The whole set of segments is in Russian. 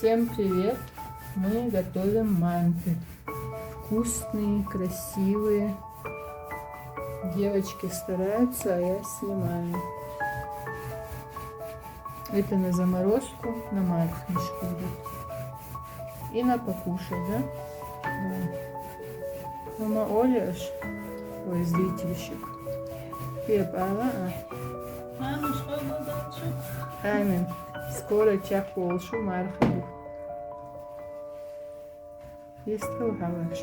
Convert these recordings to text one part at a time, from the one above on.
Всем привет! Мы готовим манты. Вкусные, красивые. Девочки стараются, а я снимаю. Это на заморозку, на мартиншку будет. И на покушать, да? Да. Мама Оля, ой, зрительщик. Хлеб, Мама, что мы дальше? Амин. Скоро чак болшу мархабу. Есть хаваш.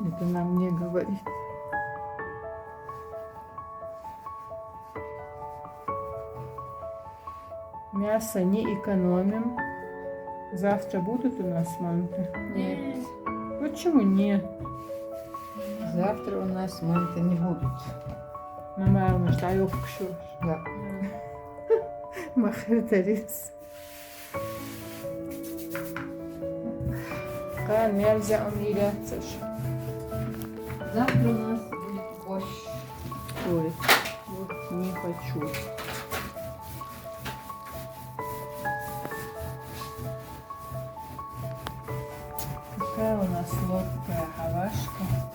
Это нам не говорит. Мясо не экономим. Завтра будут у нас манты? Нет. Почему нет? Завтра у нас манты не будет. Мама, что я кушу. Да. Махритарис. Кан, нельзя умиляться. Завтра у нас будет борщ. Ой, вот не хочу. Какая у нас легкая хавашка.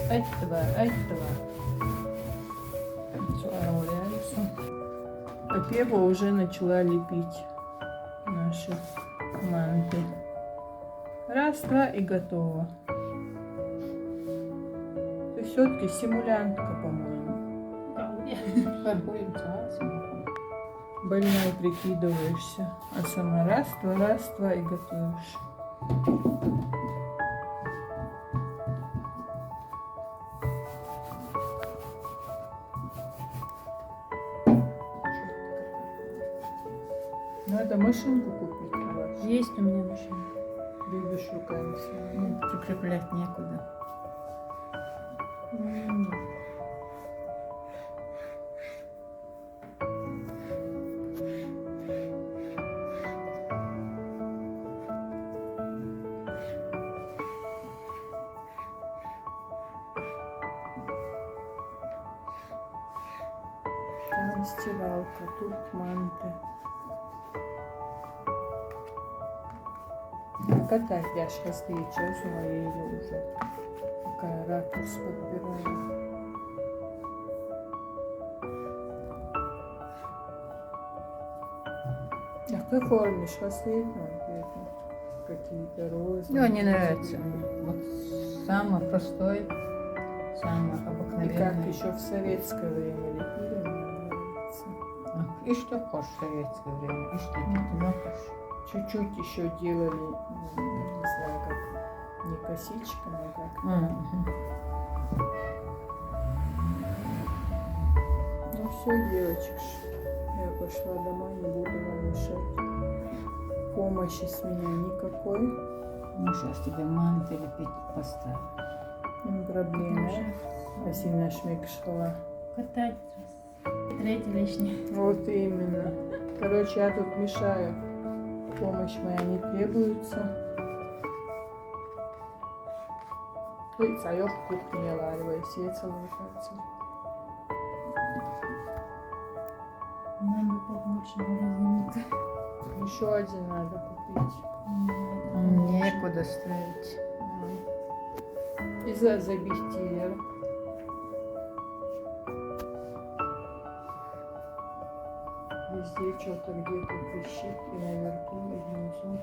Этого. А Пева уже начала лепить наши манты. Раз, два и готово. Ты все-таки симулянтка, по-моему. Фарбуем царством. Больной прикидываешься, а сама раз, два и готовишь. Надо машинку купить. Хаваш. Есть у меня машина. Любишь руками своими. Ну, прикреплять некуда. Там стиралка, тут манты. Какая пляшка стоит, сейчас у моей уже. Какая ракурс подбираю. А в какой форме что стоит? Какие-то розы. Ну, не нравится мне. Вот самый простой, самый И как обыкновенный. еще в советское время лепили, мне нравится. И что хочешь в советское время, и что ты можешь. Чуть-чуть еще делали, не знаю, как, не косичками, как. Ну все, девочки, я пошла домой, не буду вам мешать. Помощи с меня никакой, Ну, сейчас тебе манты лепить поставлю. не проблема. Спасибо, шмик шла. Катать. Третий лишний. Вот именно. Короче, я тут мешаю. Помощь моя не требуется. Ой, царёк в кухне ларивает, свет кажется. Нам бы побольше магазинника. Еще один надо купить. Некуда ставить. И забихтер. Везде что-то где-то трещит, и наверху, и внизу.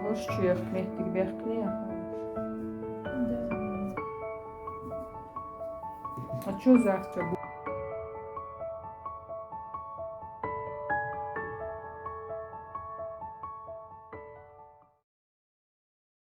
Hoş ekmeklik bekliyor. Да. А что завтра будет?